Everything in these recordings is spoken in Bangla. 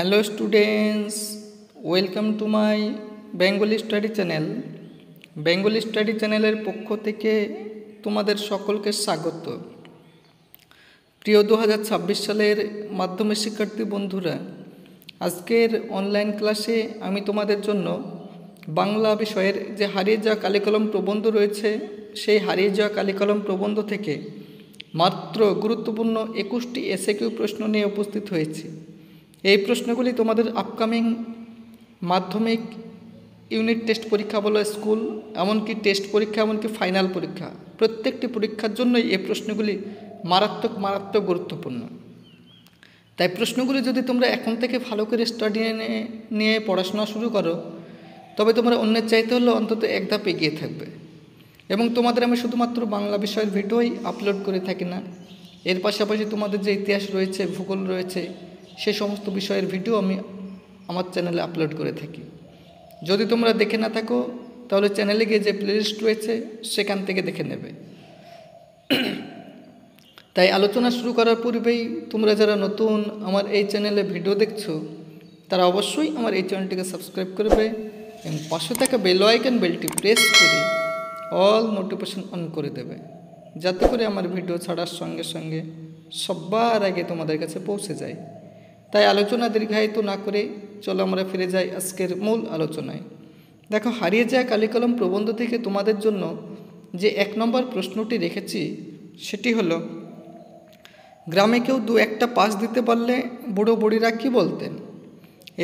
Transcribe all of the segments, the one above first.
Hello students, welcome to my Bengali study channel. Bengali study চ্যানেলের পক্ষ থেকে তোমাদের সকলকে স্বাগত। প্রিয় 2026 সালের মাধ্যমিক শিক্ষার্থী বন্ধুরা, আজকের অনলাইন ক্লাসে আমি তোমাদের জন্য বাংলা বিষয়ের যে হারিয়ে যাওয়া কালিকলম প্রবন্ধ রয়েছে, সেই হারিয়ে যাওয়া কালিকলম প্রবন্ধ থেকে মাত্র গুরুত্বপূর্ণ 21টি এসএকিউ প্রশ্ন নিয়ে উপস্থিত হয়েছি। এই প্রশ্নগুলি তোমাদের আপকামিং মাধ্যমিক ইউনিট টেস্ট পরীক্ষা বলো, স্কুল, এমনকি টেস্ট পরীক্ষা, এমনকি ফাইনাল পরীক্ষা, প্রত্যেকটি পরীক্ষার জন্যই এই প্রশ্নগুলি মারাত্মক গুরুত্বপূর্ণ। তাই প্রশ্নগুলি যদি তোমরা এখন থেকে ভালো করে স্টাডি নিয়ে পড়াশোনা শুরু করো, তবে তোমরা অন্যের চাইতে হলেও অন্তত এক ধাপ এগিয়ে থাকবে। এবং তোমাদের আমি শুধুমাত্র বাংলা বিষয়ের ভিডিওই আপলোড করে থাকি না, এর পাশাপাশি তোমাদের যে ইতিহাস রয়েছে, ভূগোল রয়েছে, সেই সমস্ত বিষয়ের ভিডিও আমি আমার চ্যানেলে আপলোড করে থাকি। যদি তোমরা দেখে না থাকো, তাহলে চ্যানেলে গিয়ে যে প্লেলিস্ট রয়েছে সেখান থেকে দেখে নেবে। তাই আলোচনা শুরু করার পূর্বেই তোমরা যারা নতুন আমার এই চ্যানেলে ভিডিও দেখছো, তারা অবশ্যই আমার এই চ্যানেলটিকে সাবস্ক্রাইব করবে এবং পাশে থাকা বেল আইকন বেলটি প্রেস করে অল নোটিফিকেশন অন করে দেবে, যাতে করে আমার ভিডিও ছাড়ার সঙ্গে সঙ্গে সবার আগে তোমাদের কাছে পৌঁছে যায়। তাই আলোচনা দীর্ঘায়িত না করে চলো আমরা ফিরে যাই আজকের মূল আলোচনায়। দেখো, হারিয়ে যাওয়া কালিকলম প্রবন্ধ থেকে তোমাদের জন্য যে 1 নম্বর প্রশ্নটি রেখেছি সেটি হলো, গ্রামে কেউ 2-1টা পাস দিতে পারলে বুড়ো বুড়িরা কী বলতেন?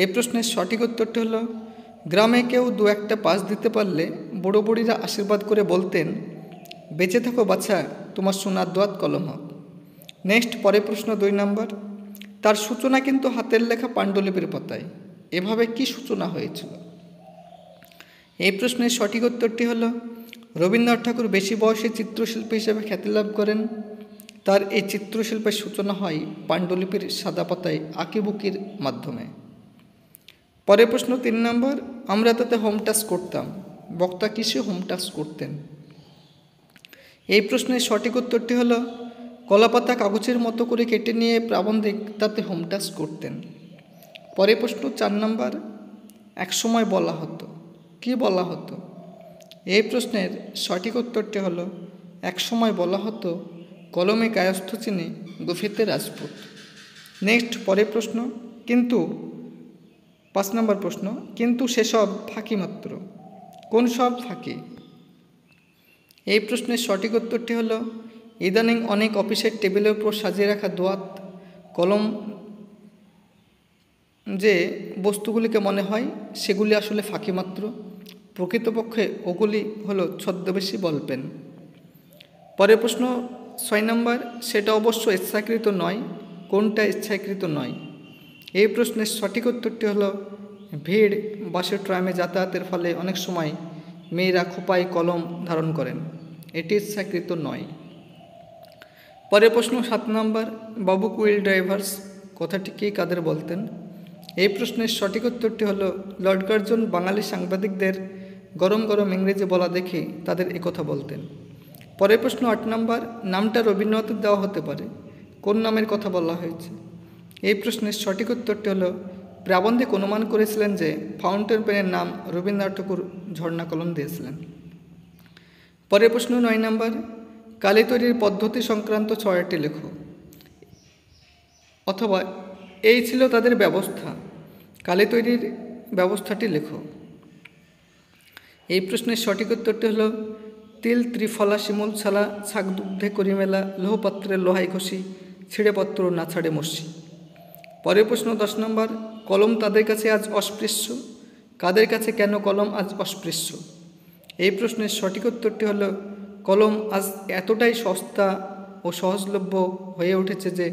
এই প্রশ্নের সঠিক উত্তরটি হলো, গ্রামে কেউ 2-1টা পাস দিতে পারলে বুড়ো বুড়িরা আশীর্বাদ করে বলতেন, বেঁচে থাকো বাছা, তোমার সোনার দোয়াত কলম হোক। নেক্সট, পরের প্রশ্ন 2 নম্বর, তার সূচনা কিন্তু হাতের লেখা পাণ্ডুলিপির পাতায়। এভাবে কি সূচনা হয়েছিল? এই প্রশ্নের সঠিক উত্তরটি হলো, রবীন্দ্রনাথ ঠাকুর বেশি বয়সে চিত্রশিল্পী হিসেবে খ্যাতি লাভ করেন। তার এই চিত্রশিল্পের সূচনা হয় পাণ্ডুলিপির সাদা পাতায় আঁকিবুকির মাধ্যমে। পরের প্রশ্ন 3 নম্বর, আমরা তাতে হোম টাস্ক করতাম। বক্তা কিসে হোম টাস্ক করতেন? এই প্রশ্নের সঠিক উত্তরটি হলো, কলাপাতা কাগজের মতো করে কেটে নিয়ে প্রাবন্ধিক তাতে হোম টাস্ক করতেন। পরের প্রশ্ন 4 নম্বর, একসময় বলা হতো। কি বলা হতো? এই প্রশ্নের সঠিক উত্তরটি হলো, একসময় বলা হতো কলমে কায়স্থ চিনি গুফিতে রাজপুত। নেক্সট, পরের প্রশ্ন, কিন্তু 5 নম্বর প্রশ্ন, কিন্তু সেসব ফাঁকি মাত্র। কোন সব ফাঁকি? এই প্রশ্নের সঠিক উত্তরটি হলো, ইদানিং অনেক অফিসের টেবিলের উপর সাজিয়ে রাখা দোয়াত কলম যে বস্তুগুলিকে মনে হয় সেগুলি আসলে ফাঁকি মাত্র, প্রকৃতপক্ষে ওগুলি হলো ছদ্মবেশী বলপেন। পরের প্রশ্ন 6 নম্বর, সেটা অবশ্য ইচ্ছাকৃত নয়। কোনটা ইচ্ছাকৃত নয়? এই প্রশ্নের সঠিক উত্তরটি হলো, ভিড়, বাসের ট্রামে যাতায়াতের ফলে অনেক সময় মেয়েরা খোঁপায় কলম ধারণ করেন, এটি ইচ্ছাকৃত নয়। পরের প্রশ্ন 7 নম্বর, বাবু কুইল ড্রাইভার্স কথাটি কে কাদের বলতেন? এই প্রশ্নের সঠিক উত্তরটি হলো, লর্ড কার্জন বাঙালি সাংবাদিকদের গরম গরম ইংরেজি বলা দেখে তাদের একথা বলতেন। পরের প্রশ্ন 8 নম্বর, নামটা রবীন্দ্রনাথের দেওয়া হতে পারে, কোন নামের কথা বলা হয়েছে? এই প্রশ্নের সঠিক উত্তরটি হলো, প্রাবন্ধিক অনুমান করেছিলেন যে ফাউন্টেন পেনের নাম রবীন্দ্রনাথ ঠাকুর ঝর্ণা কলম দিয়েছিলেন। পরের প্রশ্ন 9 নম্বর, কালি তৈরির পদ্ধতি সংক্রান্ত ছড়াটি লেখো, অথবা এই ছিল তাদের ব্যবস্থা, কালি তৈরির ব্যবস্থাটি লেখো। এই প্রশ্নের সঠিক উত্তরটি হলো, তিল ত্রিফলা শিমুল ছালা ছাগ দুগ্ধে করি মেলা লোহপাত্রে লোহাই ঘষি ছিঁড়ে পত্র না ছাড়ে মসি। পরের প্রশ্ন 10 নম্বর, কলম তাদের কাছে আজ অস্পৃশ্য, কাদের কাছে কেন কলম আজ অস্পৃশ্য? এই প্রশ্নের সঠিক উত্তরটি হলো, কলম আজ এতটাই সস্তা ও সহজলভ্য হয়ে উঠেছে যে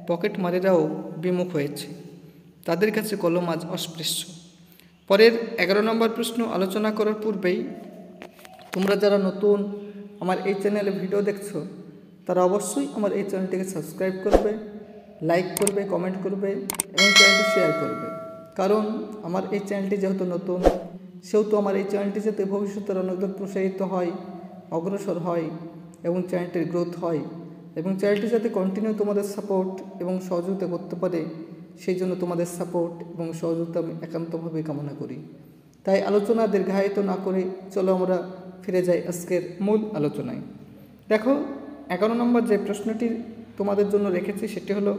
পকেটমারেরাও বিমুখ হয়েছে, তাদের কাছে কলম আজ অস্পৃশ্য। পরের 11 নম্বর প্রশ্ন আলোচনা করার পূর্বেই তোমরা যারা নতুন আমার এই চ্যানেলে ভিডিও দেখছো, তারা অবশ্যই আমার এই চ্যানেলটিকে সাবস্ক্রাইব করবে, লাইক করবে, কমেন্ট করবে এবং চ্যানেলটি শেয়ার করবে। কারণ আমার এই চ্যানেলটি যেহেতু নতুন, সেহেতু আমার এই চ্যানেলটি যাতে ভবিষ্যতের অনেকদূর প্রসারিত হয়, অগ্রসর হয় এবং চ্যানেলটির গ্রোথ হয়, এবং চ্যানেলটি যাতে কন্টিনিউ তোমাদের সাপোর্ট এবং সহযোগিতা করতে পারে, সেই জন্য তোমাদের সাপোর্ট এবং সহযোগিতা আমি একান্তভাবে কামনা করি। তাই আলোচনা দীর্ঘায়িত না করে চলো আমরা ফিরে যাই আজকের মূল আলোচনায়। দেখো 11 নম্বর যে প্রশ্নটি তোমাদের জন্য রেখেছি সেটি হলো,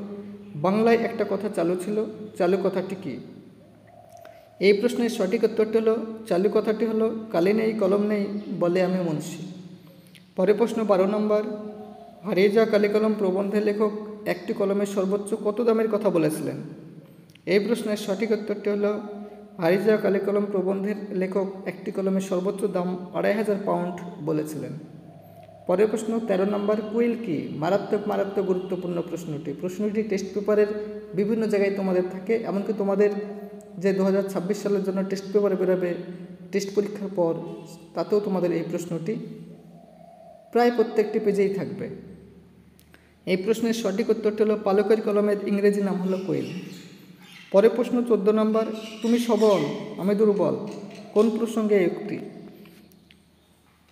বাংলায় একটা কথা চালু ছিল, চালু কথাটি কী? এই প্রশ্নের সঠিক উত্তরটি হলো, চালু কথাটি হলো, কালি নেই কলম নেই বলে আমি মুন্সি। পরে প্রশ্ন 12 নম্বর, হারিয়ে যাওয়া কালি কলম প্রবন্ধের লেখক একটি কলমের সর্বোচ্চ কত দামের কথা বলেছিলেন? এই প্রশ্নের সঠিক উত্তরটি হলো, হারিয়ে যাওয়া কালি কলম প্রবন্ধের লেখক একটি কলমের সর্বোচ্চ দাম 2500 পাউন্ড বলেছিলেন। পরের প্রশ্ন 13 নম্বর, কুইল কি? মারাত্মক গুরুত্বপূর্ণ প্রশ্নটি টেস্ট পেপারের বিভিন্ন জায়গায় তোমাদের থাকে, এমনকি তোমাদের যে 2026 সালের জন্য টেস্ট পেপার বেরোবে টেস্ট পরীক্ষার পর, তাতেও তোমাদের এই প্রশ্নটি প্রায় প্রত্যেকটি পেজেই থাকবে। এই প্রশ্নের সঠিক উত্তরটি হলো, পালকের কলমের ইংরেজি নাম হলো কোয়েল। পরের প্রশ্ন 14 নম্বর, তুমি সবল আমি দুর্বল কোন প্রসঙ্গে এই উক্তি?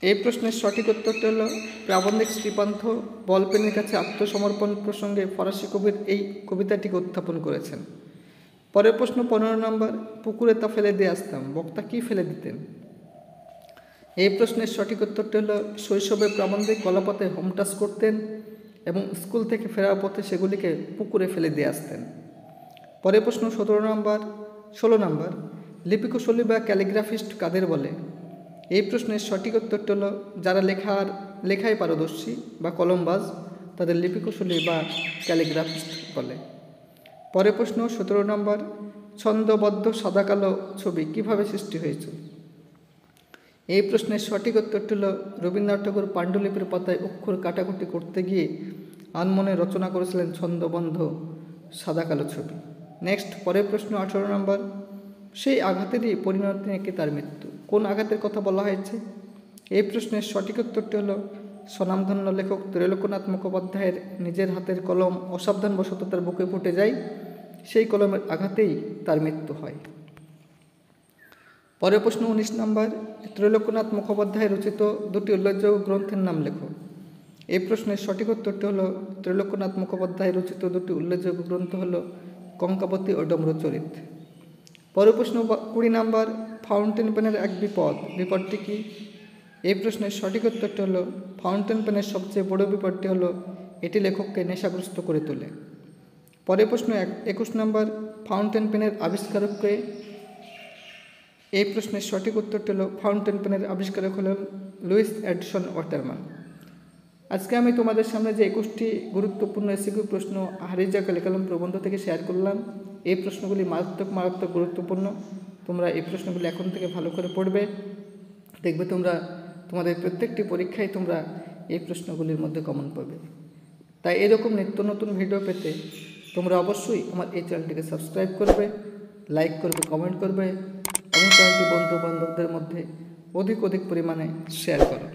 এই প্রশ্নের সঠিক উত্তরটি হলো, প্রাবন্ধিক শ্রীপান্থ বলপেনের কাছে আত্মসমর্পণ প্রসঙ্গে ফরাসি কবির এই কবিতাটিকে উত্থাপন করেছেন। পরের প্রশ্ন 15 নম্বর, পুকুরে তা ফেলে দিয়ে আসতাম, বক্তা কি ফেলে দিতেন? এই প্রশ্নের সঠিক উত্তরটি হলো, শৈশবে প্রাবন্ধিক কলাপথে হোম টাস্ক করতেন এবং স্কুল থেকে ফেরার পথে সেগুলিকে পুকুরে ফেলে দিয়ে আসতেন। পরের প্রশ্ন 16 নম্বর, লিপিকুশলী বা ক্যালিগ্রাফিস্ট কাদের বলে? এই প্রশ্নের সঠিক উত্তরটি হলো, যারা লেখায় পারদর্শী বা কলমবাজ তাদের লিপিকুশলী বা ক্যালিগ্রাফিস্ট বলে। পরের প্রশ্ন 17 নম্বর, ছন্দবদ্ধ সাদা কালো ছবি কিভাবে সৃষ্টি হয়েছিল? এই প্রশ্নের সঠিক উত্তরটি হলো, রবীন্দ্রনাথ ঠাকুর পাণ্ডুলিপির পাতায় অক্ষর কাটাকুটি করতে গিয়ে আনমনে রচনা করেছিলেন ছন্দবদ্ধ সাদা কালো ছবি। নেক্সট, পরের প্রশ্ন 18 নম্বর, সেই আঘাতেরই পরিণতি নাকি তার মৃত্যু, কোন আঘাতের কথা বলা হয়েছে? এই প্রশ্নের সঠিক উত্তরটি হলো, স্বনামধন্য লেখক ত্রৈলোক্যনাথ মুখোপাধ্যায়ের নিজের হাতের কলম অসাবধানবশত তার বুকে ফুটে যায়, সেই কলমের আঘাতেই তার মৃত্যু হয়। পরের প্রশ্ন 19 নম্বর, ত্রৈলোক্যনাথ মুখোপাধ্যায় রচিত দুটি উল্লেখযোগ্য গ্রন্থের নাম লেখো। এই প্রশ্নের সঠিক উত্তরটি হলো, ত্রৈলোক্যনাথ মুখোপাধ্যায় রচিত দুটি উল্লেখযোগ্য গ্রন্থ হলো কঙ্কাবতী ও ডম্রচরিত। পরের প্রশ্ন 20 নম্বর, ফাউন্টেন পেনের এক বিপদটি কি? এই প্রশ্নের সঠিক উত্তরটি হলো, ফাউন্টেন পেনের সবচেয়ে বড় বিপদটি হলো এটি লেখককে নেশাগ্রস্ত করে তোলে। পরের প্রশ্ন 21 নম্বর, ফাউন্টেন পেনের আবিষ্কারককে? এই প্রশ্নের সঠিক উত্তরটি হলো, ফাউন্টেন পেনের আবিষ্কারক হলেন লুইস এডিসন ওয়াটারম্যান। আজকে আমি তোমাদের সামনে যে 21টি গুরুত্বপূর্ণ এসিকিউ প্রশ্ন হারিয়ে যাওয়া কালি কলম প্রবন্ধ থেকে শেয়ার করলাম, এই প্রশ্নগুলি মারাত্মক গুরুত্বপূর্ণ। তোমরা এই প্রশ্নগুলি এখন থেকে ভালো করে পড়বে, দেখবে তোমাদের প্রত্যেকটি পরীক্ষায় তোমরা এই প্রশ্নগুলির মধ্যে কমন পাবে। তাই এরকম নিত্য নতুন ভিডিও পেতে তোমরা অবশ্যই আমার এই চ্যানেলটিকে সাবস্ক্রাইব করবে, লাইক করবে, কমেন্ট করবে এবং চ্যানেলটি বন্ধু বান্ধবদের মধ্যে অধিক পরিমাণে শেয়ার করো।